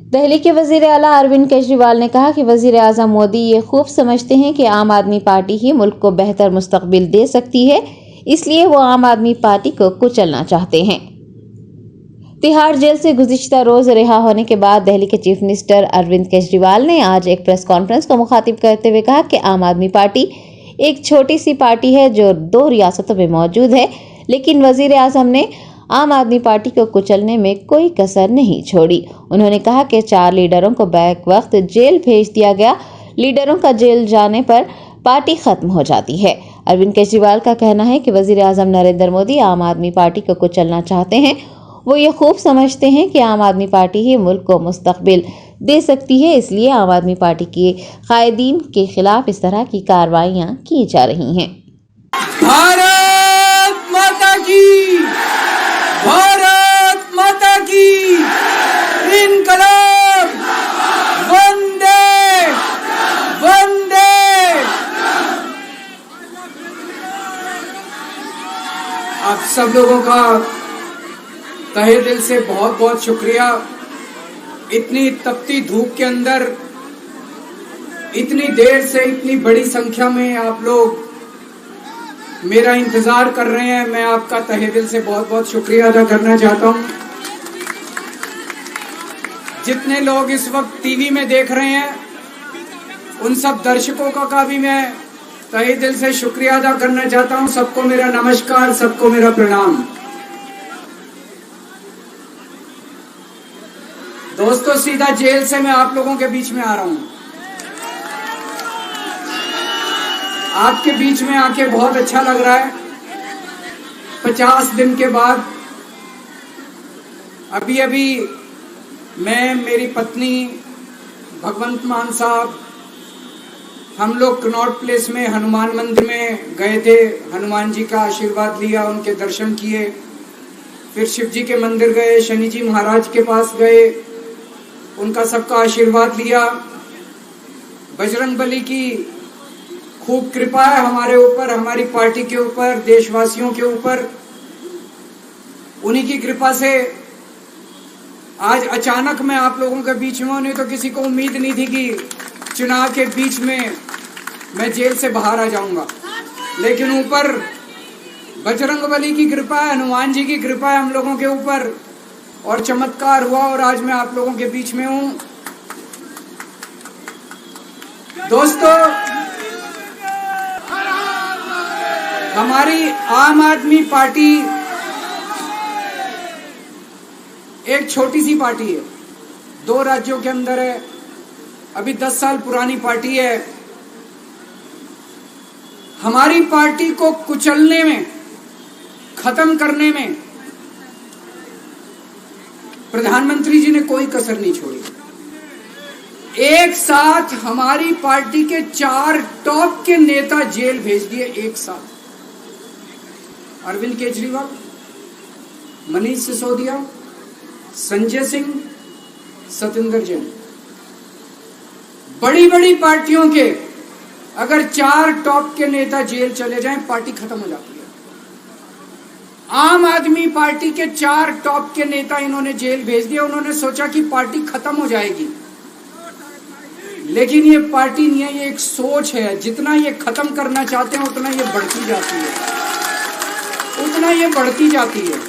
दिल्ली के वजीर आला अरविंद केजरीवाल ने कहा कि वजीर आजम मोदी ये खूब समझते हैं कि आम आदमी पार्टी ही मुल्क को बेहतर मुस्तकबिल दे सकती है, इसलिए वो आम आदमी पार्टी को कुचलना चाहते हैं। तिहाड़ जेल से गुज़िश्ता रोज रिहा होने के बाद दिल्ली के चीफ मिनिस्टर अरविंद केजरीवाल ने आज एक प्रेस कॉन्फ्रेंस को मुखातिब करते हुए कहा कि आम आदमी पार्टी एक छोटी सी पार्टी है जो 2 रियासतों में मौजूद है, लेकिन वजीर आजम ने आम आदमी पार्टी को कुचलने में कोई कसर नहीं छोड़ी। उन्होंने कहा कि 4 लीडरों को बैक वक्त जेल भेज दिया गया। लीडरों का जेल जाने पर पार्टी खत्म हो जाती है। अरविंद केजरीवाल का कहना है कि वजीर आजम नरेंद्र मोदी आम आदमी पार्टी को कुचलना चाहते हैं। वो ये खूब समझते हैं कि आम आदमी पार्टी ही मुल्क को मुस्तकबिल दे सकती है, इसलिए आम आदमी पार्टी के कायदीन के खिलाफ इस तरह की कार्रवाइयां की जा रही हैं। भारत माता की, भारत माता की, इनकलाब, वंदे वंदे। आप सब लोगों का तहे दिल से बहुत बहुत शुक्रिया। इतनी तपती धूप के अंदर इतनी देर से इतनी बड़ी संख्या में आप लोग मेरा इंतजार कर रहे हैं। मैं आपका तहे दिल से बहुत बहुत शुक्रिया अदा करना चाहता हूं। जितने लोग इस वक्त टीवी में देख रहे हैं उन सब दर्शकों का भी मैं तहे दिल से शुक्रिया अदा करना चाहता हूं। सबको मेरा नमस्कार, सबको मेरा प्रणाम। दोस्तों, सीधा जेल से मैं आप लोगों के बीच में आ रहा हूं। आपके बीच में आके बहुत अच्छा लग रहा है। 50 दिन के बाद अभी अभी मैं, मेरी पत्नी भगवंत मान साहब, हम लोग कनॉट प्लेस में हनुमान मंदिर में गए थे। हनुमान जी का आशीर्वाद लिया, उनके दर्शन किए। फिर शिव जी के मंदिर गए, शनि जी महाराज के पास गए, उनका सबका आशीर्वाद लिया। बजरंगबली की खूब कृपा है हमारे ऊपर, हमारी पार्टी के ऊपर, देशवासियों के ऊपर। उन्हीं की कृपा से आज अचानक मैं आप लोगों के बीच में हूं। नहीं तो किसी को उम्मीद नहीं थी कि चुनाव के बीच में मैं जेल से बाहर आ जाऊंगा, लेकिन ऊपर बजरंगबली की कृपा है, हनुमान जी की कृपा है हम लोगों के ऊपर, और चमत्कार हुआ और आज मैं आप लोगों के बीच में हूं। दोस्तों, हमारी आम आदमी पार्टी एक छोटी सी पार्टी है, 2 राज्यों के अंदर है, अभी 10 साल पुरानी पार्टी है। हमारी पार्टी को कुचलने में, खत्म करने में प्रधानमंत्री जी ने कोई कसर नहीं छोड़ी। एक साथ हमारी पार्टी के 4 टॉप के नेता जेल भेज दिए एक साथ। अरविंद केजरीवाल, मनीष सिसोदिया, संजय सिंह, सतिंदर जैन। बड़ी बड़ी पार्टियों के अगर 4 टॉप के नेता जेल चले जाएं, पार्टी खत्म हो जाती है। आम आदमी पार्टी के 4 टॉप के नेता इन्होंने जेल भेज दिया। उन्होंने सोचा कि पार्टी खत्म हो जाएगी, लेकिन ये पार्टी नहीं है, ये एक सोच है। जितना ये खत्म करना चाहते हैं उतना ये बढ़ती जाती है, उतना ये बढ़ती जाती है।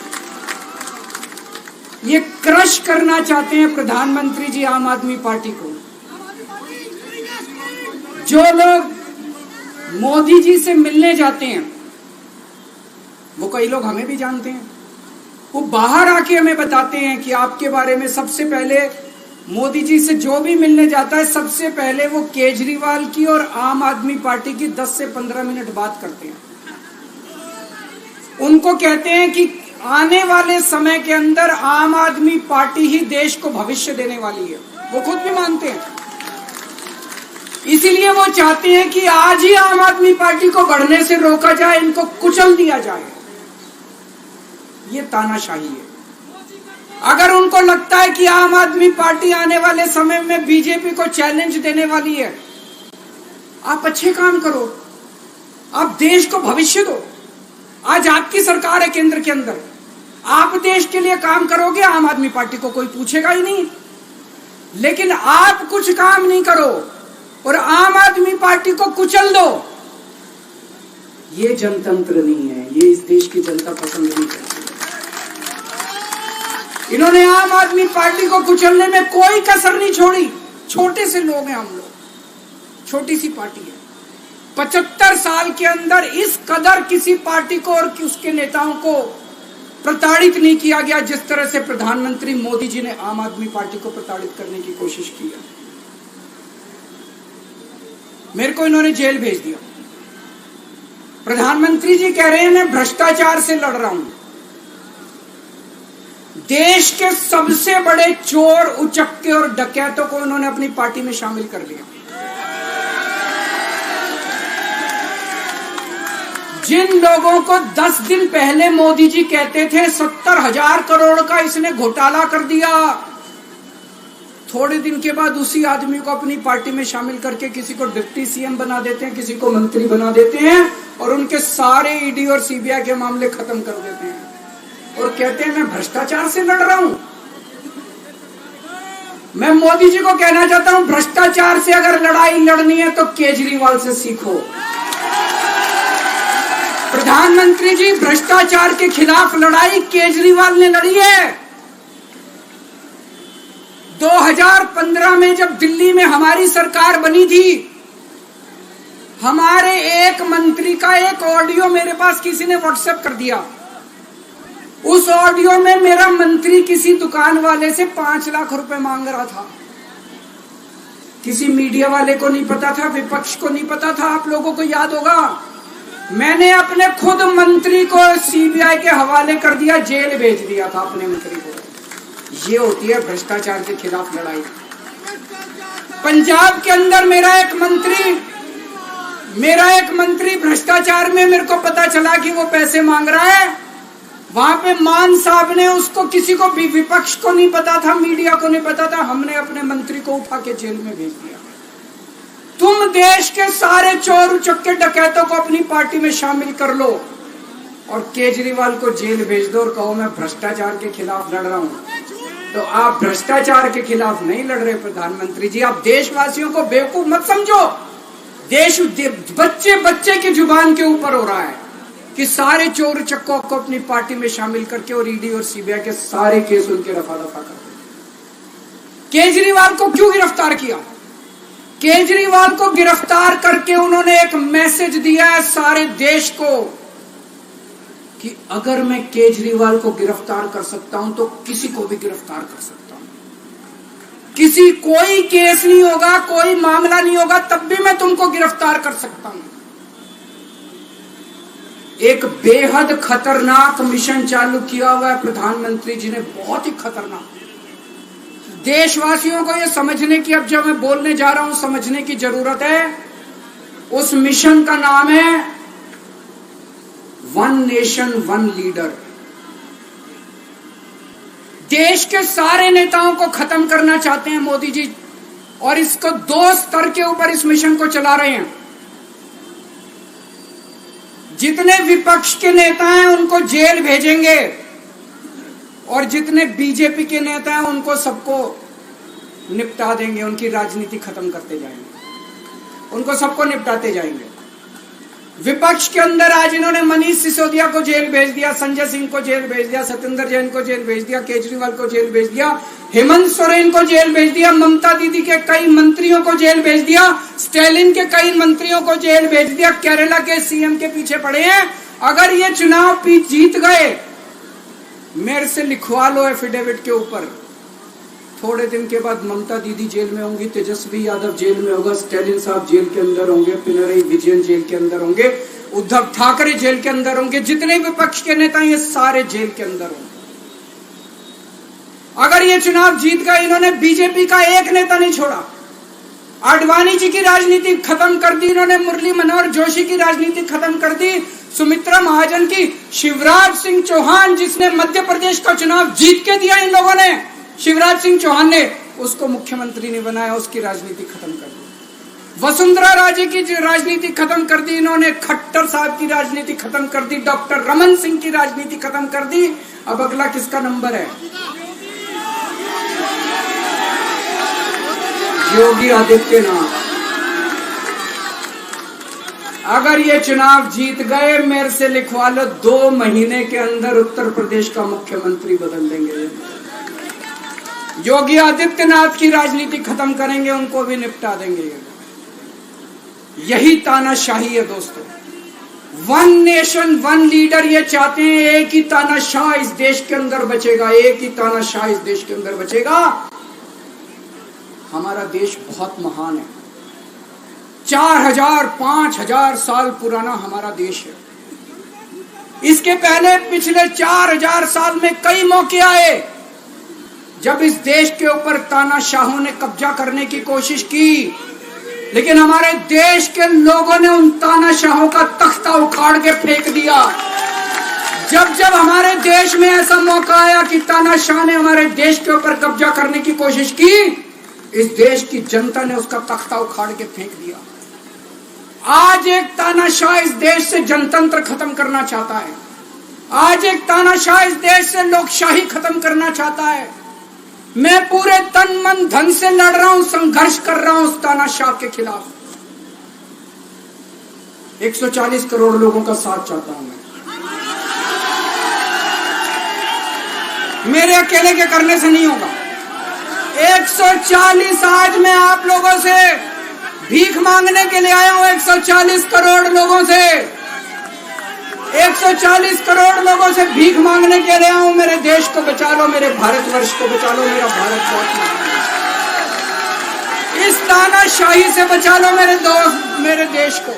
ये क्रश करना चाहते हैं प्रधानमंत्री जी आम आदमी पार्टी को। जो लोग मोदी जी से मिलने जाते हैं, वो कई लोग हमें भी जानते हैं, वो बाहर आके हमें बताते हैं कि आपके बारे में सबसे पहले मोदी जी से जो भी मिलने जाता है, सबसे पहले वो केजरीवाल की और आम आदमी पार्टी की 10 से 15 मिनट बात करते हैं। उनको कहते हैं कि आने वाले समय के अंदर आम आदमी पार्टी ही देश को भविष्य देने वाली है। वो खुद भी मानते हैं। इसीलिए वो चाहते हैं कि आज ही आम आदमी पार्टी को बढ़ने से रोका जाए, इनको कुचल दिया जाए। ये तानाशाही है। अगर उनको लगता है कि आम आदमी पार्टी आने वाले समय में बीजेपी को चैलेंज देने वाली है, आप अच्छे काम करो, आप देश को भविष्य दो। आज आपकी सरकार है केंद्र के अंदर, आप देश के लिए काम करोगे, आम आदमी पार्टी को कोई पूछेगा ही नहीं। लेकिन आप कुछ काम नहीं करो और आम आदमी पार्टी को कुचल दो, ये जनतंत्र नहीं है, ये इस देश की जनता पसंद नहीं करती। इन्होंने आम आदमी पार्टी को कुचलने में कोई कसर नहीं छोड़ी। छोटे से लोग हैं हम लोग, छोटी सी पार्टी है। 75 साल के अंदर इस कदर किसी पार्टी को और उसके नेताओं को प्रताड़ित नहीं किया गया जिस तरह से प्रधानमंत्री मोदी जी ने आम आदमी पार्टी को प्रताड़ित करने की कोशिश की है। मेरे को इन्होंने जेल भेज दिया। प्रधानमंत्री जी कह रहे हैं मैं भ्रष्टाचार से लड़ रहा हूं। देश के सबसे बड़े चोर, उचक्के और डकैतों को उन्होंने अपनी पार्टी में शामिल कर लिया। जिन लोगों को 10 दिन पहले मोदी जी कहते थे 70,000 करोड़ का इसने घोटाला कर दिया, थोड़े दिन के बाद उसी आदमी को अपनी पार्टी में शामिल करके किसी को डिप्टी सीएम बना देते हैं, किसी को मंत्री बना देते हैं और उनके सारे ईडी और सीबीआई के मामले खत्म कर देते हैं और कहते हैं मैं भ्रष्टाचार से लड़ रहा हूं। मैं मोदी जी को कहना चाहता हूं, भ्रष्टाचार से अगर लड़ाई लड़नी है तो केजरीवाल से सीखो। प्रधानमंत्री जी, भ्रष्टाचार के खिलाफ लड़ाई केजरीवाल ने लड़ी है। 2015 में जब दिल्ली में हमारी सरकार बनी थी, हमारे एक मंत्री का एक ऑडियो मेरे पास किसी ने व्हाट्सएप कर दिया। उस ऑडियो में मेरा मंत्री किसी दुकान वाले से 5 लाख रुपए मांग रहा था। किसी मीडिया वाले को नहीं पता था, विपक्ष को नहीं पता था। आप लोगों को याद होगा, मैंने अपने खुद मंत्री को सीबीआई के हवाले कर दिया, जेल भेज दिया था अपने मंत्री को। ये होती है भ्रष्टाचार के खिलाफ लड़ाई। पंजाब के अंदर मेरा एक मंत्री भ्रष्टाचार में, मेरे को पता चला कि वो पैसे मांग रहा है। वहां पे मान साहब ने उसको, किसी को भी, विपक्ष को नहीं पता था, मीडिया को नहीं पता था, हमने अपने मंत्री को उठा के जेल में भेज दिया। तुम देश के सारे चोर उचक्के डकैतों को अपनी पार्टी में शामिल कर लो और केजरीवाल को जेल भेज दो और कहो मैं भ्रष्टाचार के खिलाफ लड़ रहा हूं। तो आप भ्रष्टाचार के खिलाफ नहीं लड़ रहे प्रधानमंत्री जी। आप देशवासियों को बेवकूफ मत समझो। देश बच्चे बच्चे की जुबान के ऊपर हो रहा है कि सारे चोर उचक्कों को अपनी पार्टी में शामिल करके और ईडी और सीबीआई के सारे केस उनके रफा दफा कर दो। केजरीवाल को क्यों गिरफ्तार किया? केजरीवाल को गिरफ्तार करके उन्होंने एक मैसेज दिया है सारे देश को कि अगर मैं केजरीवाल को गिरफ्तार कर सकता हूं तो किसी को भी गिरफ्तार कर सकता हूं। कोई केस नहीं होगा, कोई मामला नहीं होगा, तब भी मैं तुमको गिरफ्तार कर सकता हूं। एक बेहद खतरनाक मिशन चालू किया हुआ है प्रधानमंत्री जी ने, बहुत ही खतरनाक। देशवासियों को यह समझने की, अब जब मैं बोलने जा रहा हूं, समझने की जरूरत है। उस मिशन का नाम है वन नेशन वन लीडर। देश के सारे नेताओं को खत्म करना चाहते हैं मोदी जी और इसको 2 स्तर के ऊपर इस मिशन को चला रहे हैं। जितने विपक्ष के नेता हैं उनको जेल भेजेंगे और जितने बीजेपी के नेता हैं उनको सबको निपटा देंगे, उनकी राजनीति खत्म करते जाएंगे, उनको सबको निपटाते जाएंगे। विपक्ष के अंदर आज इन्होंने मनीष सिसोदिया को जेल भेज दिया, संजय सिंह को जेल भेज दिया, सत्येंद्र जैन को जेल भेज दिया, केजरीवाल को जेल भेज दिया, हेमंत सोरेन को जेल भेज दिया, ममता दीदी के कई मंत्रियों को जेल भेज दिया, स्टालिन के कई मंत्रियों को जेल भेज दिया, केरला के सीएम के पीछे पड़े हैं। अगर ये चुनाव जीत गए, मेरे से लिखवा लो एफिडेविट के ऊपर, थोड़े दिन के बाद ममता दीदी जेल में होंगी, तेजस्वी यादव जेल में होगा, स्टालिन साहब जेल के अंदर होंगे, पिनरई विजयन जेल के अंदर होंगे, उद्धव ठाकरे जेल के अंदर होंगे, जितने विपक्ष के नेता ये सारे जेल के अंदर होंगे। अगर ये चुनाव जीत गए, इन्होंने बीजेपी का एक नेता नहीं छोड़ा। आडवाणी जी की राजनीति खत्म कर दी इन्होंने, मुरली मनोहर जोशी की राजनीति खत्म कर दी, सुमित्रा महाजन की, शिवराज सिंह चौहान जिसने मध्य प्रदेश का चुनाव जीत के दिया इन लोगों ने, शिवराज सिंह चौहान ने उसको मुख्यमंत्री नहीं बनाया, उसकी राजनीति खत्म कर दी। वसुंधरा राजे की राजनीति खत्म कर दी इन्होंने, खट्टर साहब की राजनीति खत्म कर दी, डॉक्टर रमन सिंह की राजनीति खत्म कर दी। अब अगला किसका नंबर है? योगी आदित्यनाथ, अगर ये चुनाव जीत गए, मेरे से लिखवा लो, 2 महीने के अंदर उत्तर प्रदेश का मुख्यमंत्री बदल देंगे। योगी आदित्यनाथ की राजनीति खत्म करेंगे, उनको भी निपटा देंगे। यही तानाशाही है दोस्तों। 1 नेशन 1 लीडर ये चाहते हैं। एक ही तानाशाह इस देश के अंदर बचेगा, एक ही तानाशाह इस देश के अंदर बचेगा। हमारा देश बहुत महान है। 4000 5000 साल पुराना हमारा देश है। इसके पहले पिछले 4000 साल में कई मौके आए जब इस देश के ऊपर तानाशाहों ने कब्जा करने की कोशिश की, लेकिन हमारे देश के लोगों ने उन तानाशाहों का तख्ता उखाड़ के फेंक दिया। जब जब हमारे देश में ऐसा मौका आया कि तानाशाह ने हमारे देश के ऊपर कब्जा करने की कोशिश की, इस देश की जनता ने उसका तख्ता उखाड़ के फेंक दिया। आज एक तानाशाह इस देश से जनतंत्र खत्म करना चाहता है। आज एक तानाशाह इस देश से लोकशाही खत्म करना चाहता है। मैं पूरे तन मन धन से लड़ रहा हूं, संघर्ष कर रहा हूं उस तानाशाह के खिलाफ। 140 करोड़ लोगों का साथ चाहता हूं मैं। मेरे अकेले के करने से नहीं होगा। 140 आज मैं आप लोगों से भीख मांगने के लिए आया हूं। 140 करोड़ लोगों से 140 करोड़ लोगों से भीख मांगने के लिए आया हूं। मेरे देश को बचा लो, मेरे भारतवर्ष को बचा लो, मेरा भारत बहुत महान है। इस तानाशाही से बचा लो मेरे दोस्त, मेरे देश को।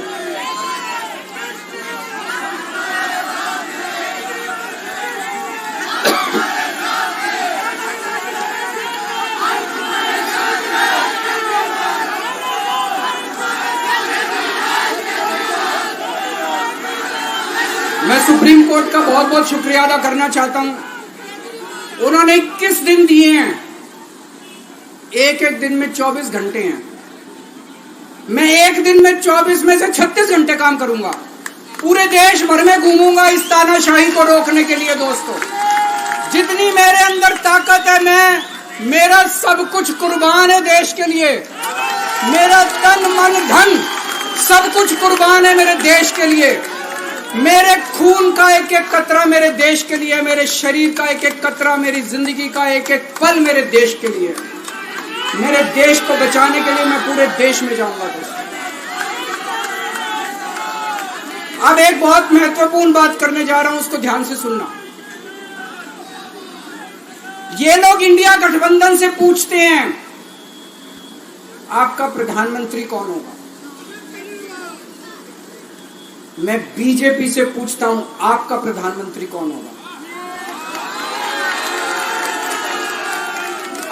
मैं सुप्रीम कोर्ट का बहुत बहुत शुक्रिया अदा करना चाहता हूं। उन्होंने 21 दिन दिए हैं। एक एक दिन में 24 घंटे हैं। मैं एक दिन में 24 में से 36 घंटे काम करूंगा। पूरे देश भर में घूमूंगा इस तानाशाही को रोकने के लिए। दोस्तों, जितनी मेरे अंदर ताकत है, मेरा सब कुछ कुर्बान है देश के लिए। मेरा तन मन धन सब कुछ कुर्बान है मेरे देश के लिए। मेरे खून का एक एक कतरा मेरे देश के लिए, मेरे शरीर का एक एक कतरा, मेरी जिंदगी का एक एक पल मेरे देश के लिए। मेरे देश को बचाने के लिए मैं पूरे देश में जाऊंगा दोस्तों। अब एक बहुत महत्वपूर्ण बात करने जा रहा हूं, उसको ध्यान से सुनना। ये लोग इंडिया गठबंधन से पूछते हैं आपका प्रधानमंत्री कौन होगा। मैं बीजेपी से पूछता हूं आपका प्रधानमंत्री कौन होगा।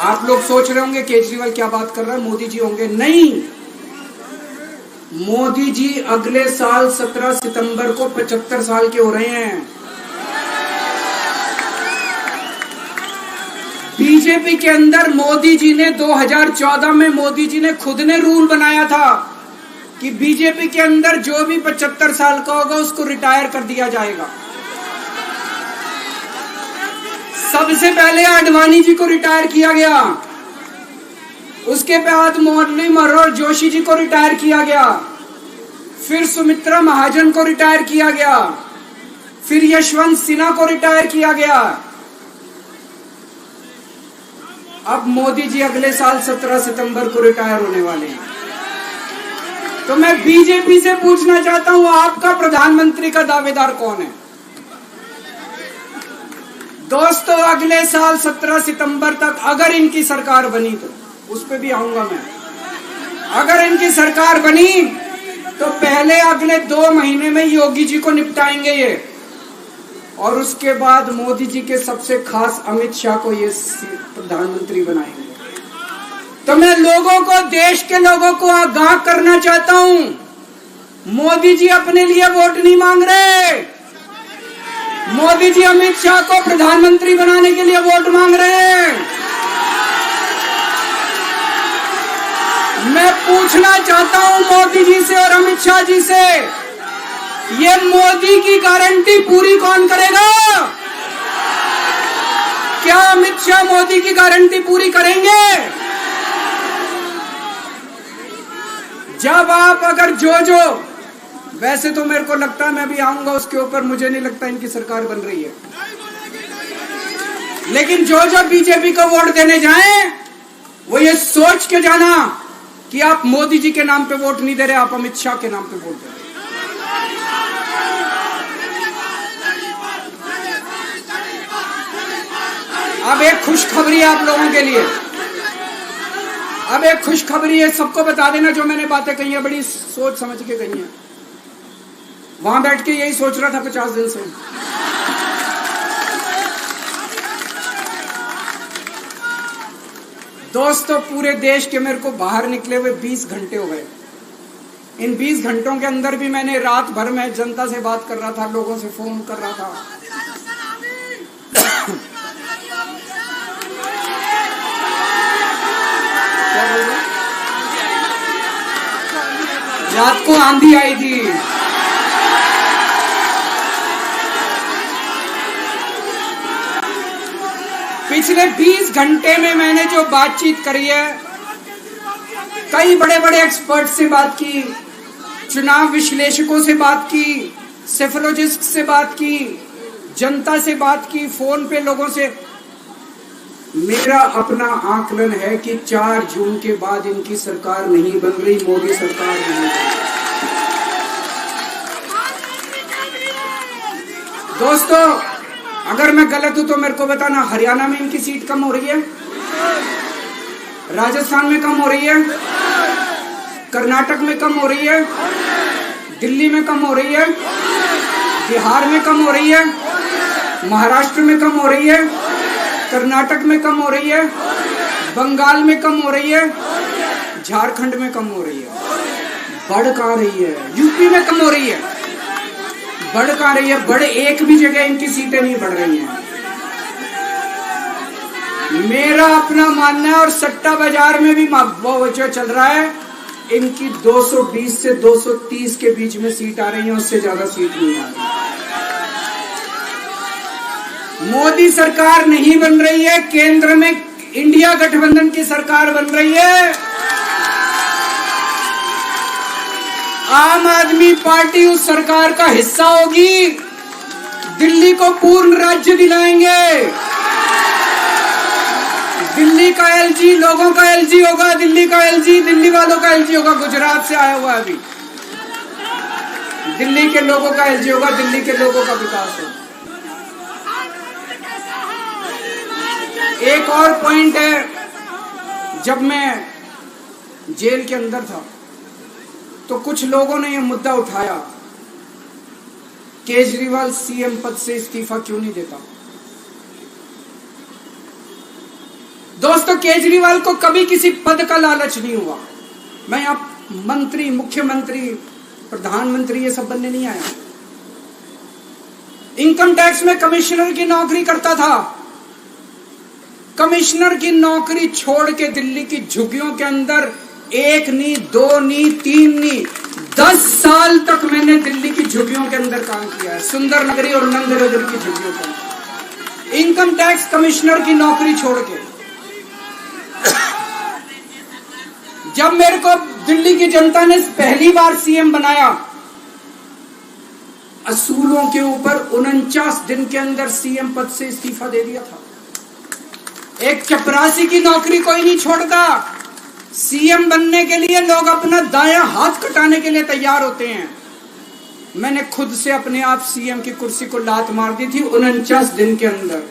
आप लोग सोच रहे होंगे केजरीवाल क्या बात कर रहा है, मोदी जी होंगे। नहीं, मोदी जी अगले साल 17 सितंबर को 75 साल के हो रहे हैं। बीजेपी के अंदर मोदी जी ने 2014 में मोदी जी ने खुद ने रूल बनाया था कि बीजेपी के अंदर जो भी 75 साल का होगा उसको रिटायर कर दिया जाएगा। सबसे पहले आडवाणी जी को रिटायर किया गया, उसके बाद मुरली मनोहर जोशी जी को रिटायर किया गया, फिर सुमित्रा महाजन को रिटायर किया गया, फिर यशवंत सिन्हा को रिटायर किया गया। अब मोदी जी अगले साल 17 सितंबर को रिटायर होने वाले हैं। तो मैं बीजेपी से पूछना चाहता हूं आपका प्रधानमंत्री का दावेदार कौन है। दोस्तों, अगले साल 17 सितंबर तक अगर इनकी सरकार बनी, तो उस पे भी आऊंगा मैं। अगर इनकी सरकार बनी तो पहले अगले 2 महीने में योगी जी को निपटाएंगे ये, और उसके बाद मोदी जी के सबसे खास अमित शाह को ये प्रधानमंत्री बनाएंगे। तो मैं लोगों को, देश के लोगों को आगाह करना चाहता हूं, मोदी जी अपने लिए वोट नहीं मांग रहे। मोदी जी अमित शाह को प्रधानमंत्री बनाने के लिए वोट मांग रहे हैं। मैं पूछना चाहता हूं मोदी जी से और अमित शाह जी से, ये मोदी की गारंटी पूरी कौन करेगा? क्या अमित शाह मोदी की गारंटी पूरी करेंगे? जब आप अगर जो वैसे तो मेरे को लगता है मैं भी आऊंगा उसके ऊपर, मुझे नहीं लगता इनकी सरकार बन रही है, लेकिन जो बीजेपी को वोट देने जाएं वो ये सोच के जाना कि आप मोदी जी के नाम पे वोट नहीं दे रहे, आप अमित शाह के नाम पे वोट दे रहे। अब एक खुशखबरी आप लोगों के लिए, अब एक खुशखबरी है, सबको बता देना जो मैंने बातें कही है बड़ी सोच समझ के कही है। वहां बैठ के यही सोच रहा था 50 दिन से। दोस्तों, पूरे देश के मेरे को बाहर निकले हुए 20 घंटे हो गए। इन 20 घंटों के अंदर भी मैंने रात भर में जनता से बात कर रहा था, लोगों से फोन कर रहा था। रात को आंधी आई थी, पिछले 20 घंटे में मैंने जो बातचीत करी है, कई बड़े बड़े एक्सपर्ट से बात की, चुनाव विश्लेषकों से बात की, सेफोलॉजिस्ट से बात की, जनता से बात की, फोन पे लोगों से। मेरा अपना आकलन है कि 4 जून के बाद इनकी सरकार नहीं बन रही, मोदी सरकार नहीं बन रही। दोस्तों, अगर मैं गलत हूं तो मेरे को बताना। हरियाणा में इनकी सीट कम हो रही है, राजस्थान में कम हो रही है, कर्नाटक में कम हो रही है, दिल्ली में कम हो रही है, बिहार में कम हो रही है, महाराष्ट्र में कम हो रही है, कर्नाटक में कम हो रही है, बंगाल में कम हो रही है, झारखंड में कम हो रही है। बढ़ कहां रही है? यूपी में कम हो रही है, बढ़ कहां रही है? बढ़ एक भी जगह इनकी सीटें नहीं बढ़ रही हैं। मेरा अपना मानना है, और सट्टा बाजार में भी वो जो चल रहा है, इनकी 220 से 230 के बीच में सीट आ रही है, उससे ज्यादा सीट नहीं आ रही। मोदी सरकार नहीं बन रही है, केंद्र में इंडिया गठबंधन की सरकार बन रही है। आम आदमी पार्टी उस सरकार का हिस्सा होगी, दिल्ली को पूर्ण राज्य दिलाएंगे। दिल्ली का एलजी लोगों का एलजी होगा, दिल्ली का एलजी दिल्ली वालों का एलजी होगा। गुजरात से आया हुआ अभी, दिल्ली के लोगों का एलजी होगा, दिल्ली के लोगों का विकास होगा। एक और पॉइंट है, जब मैं जेल के अंदर था तो कुछ लोगों ने यह मुद्दा उठाया, केजरीवाल सीएम पद से इस्तीफा क्यों नहीं देता। दोस्तों, केजरीवाल को कभी किसी पद का लालच नहीं हुआ। मैं यहां मंत्री, मुख्यमंत्री, प्रधानमंत्री ये सब बनने नहीं आया। इनकम टैक्स में कमिश्नर की नौकरी करता था। कमिश्नर की नौकरी छोड़ के दिल्ली की झुग्गियों के अंदर 1 नहीं, 2 नहीं, 3 नहीं, 10 साल तक मैंने दिल्ली की झुग्गियों के अंदर काम किया है, सुंदर नगरी और नंदनगर की झुग्गियों के अंदर, इनकम टैक्स कमिश्नर की नौकरी छोड़ के। जब मेरे को दिल्ली की जनता ने पहली बार सीएम बनाया, असूलों के ऊपर 49 दिन के अंदर सीएम पद से इस्तीफा दे दिया था। एक चपरासी की नौकरी कोई नहीं छोड़ता। सीएम बनने के लिए लोग अपना दायां हाथ कटाने के लिए तैयार होते हैं। मैंने खुद से अपने आप सीएम की कुर्सी को लात मार दी थी 49 दिन के अंदर।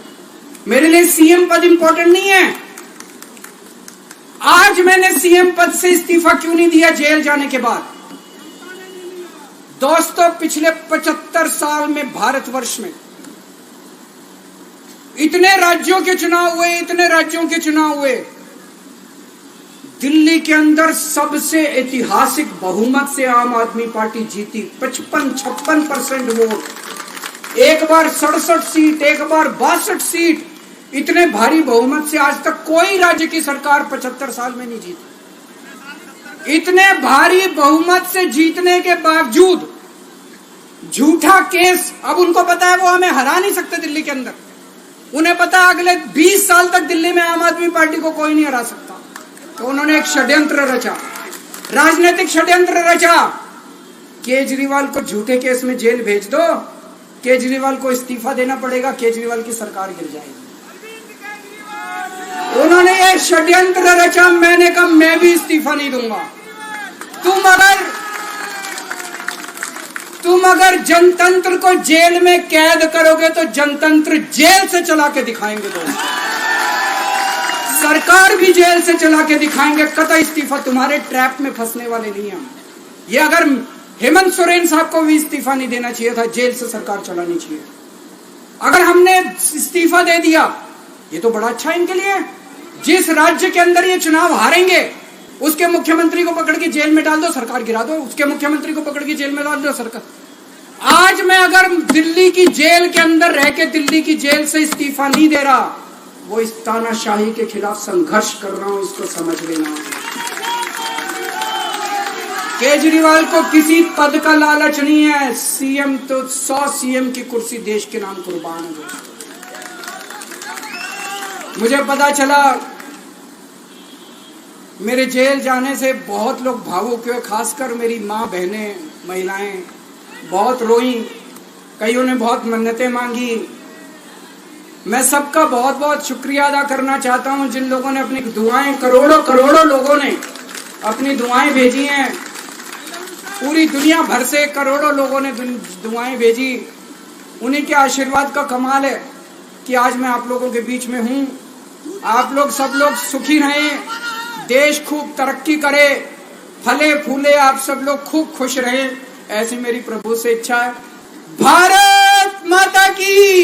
मेरे लिए सीएम पद इंपॉर्टेंट नहीं है। आज मैंने सीएम पद से इस्तीफा क्यों नहीं दिया जेल जाने के बाद? दोस्तों, पिछले 75 साल में भारतवर्ष में इतने राज्यों के चुनाव हुए, इतने राज्यों के चुनाव हुए, दिल्ली के अंदर सबसे ऐतिहासिक बहुमत से आम आदमी पार्टी जीती। 55-56% वोट, एक बार 67 सीट, एक बार 62 सीट। इतने भारी बहुमत से आज तक कोई राज्य की सरकार 75 साल में नहीं जीती। इतने भारी बहुमत से जीतने के बावजूद झूठा केस, अब उनको पता है वो हमें हरा नहीं सकते दिल्ली के अंदर। उन्हें पता है अगले 20 साल तक दिल्ली में आम आदमी पार्टी को कोई नहीं हरा सकता। तो उन्होंने एक षड्यंत्र रचा। राजनीतिक षड्यंत्र रचा। केजरीवाल को झूठे केस में जेल भेज दो, केजरीवाल को इस्तीफा देना पड़ेगा, केजरीवाल की सरकार गिर जाएगी। उन्होंने ये षड्यंत्र रचा, मैंने कहा मैं भी इस्तीफा नहीं दूंगा। तुम अगर जनतंत्र को जेल में कैद करोगे तो जनतंत्र जेल से चला के दिखाएंगे। दोस्तों, सरकार भी जेल से चला के दिखाएंगे। कतई इस्तीफा, तुम्हारे ट्रैप में फंसने वाले नहीं हम। ये अगर हेमंत सोरेन साहब को भी इस्तीफा नहीं देना चाहिए था, जेल से सरकार चलानी चाहिए। अगर हमने इस्तीफा दे दिया, ये तो बड़ा अच्छा इनके लिए। जिस राज्य के अंदर ये चुनाव हारेंगे उसके मुख्यमंत्री को पकड़ के जेल में डाल दो, सरकार गिरा दो। उसके मुख्यमंत्री को पकड़ के जेल में डाल दो, सरकार। आज मैं अगर दिल्ली की जेल के अंदर रह के दिल्ली की जेल से इस्तीफा नहीं दे रहा, वो इस तानाशाही के खिलाफ संघर्ष कर रहा हूं, इसको समझ लेना। केजरीवाल को किसी पद का लालच नहीं है। सीएम तो 100 सीएम की कुर्सी देश के नाम कुर्बान है। मुझे पता चला, मेरे जेल जाने से बहुत लोग भावुक हुए, खासकर मेरी माँ, बहनें, महिलाएं बहुत रोई। कईयों ने बहुत मन्नतें मांगी। मैं सबका बहुत बहुत शुक्रिया अदा करना चाहता हूं, जिन लोगों ने अपनी दुआएं, करोड़ों लोगों ने अपनी दुआएं भेजी हैं। पूरी दुनिया भर से करोड़ों लोगों ने दुआएं भेजी। उन्हीं के आशीर्वाद का कमाल है कि आज मैं आप लोगों के बीच में हूं। आप लोग सब लोग सुखी रहें, देश खूब तरक्की करे, फले फूले, आप सब लोग खूब खुश रहें, ऐसी मेरी प्रभु से इच्छा है। भारत माता की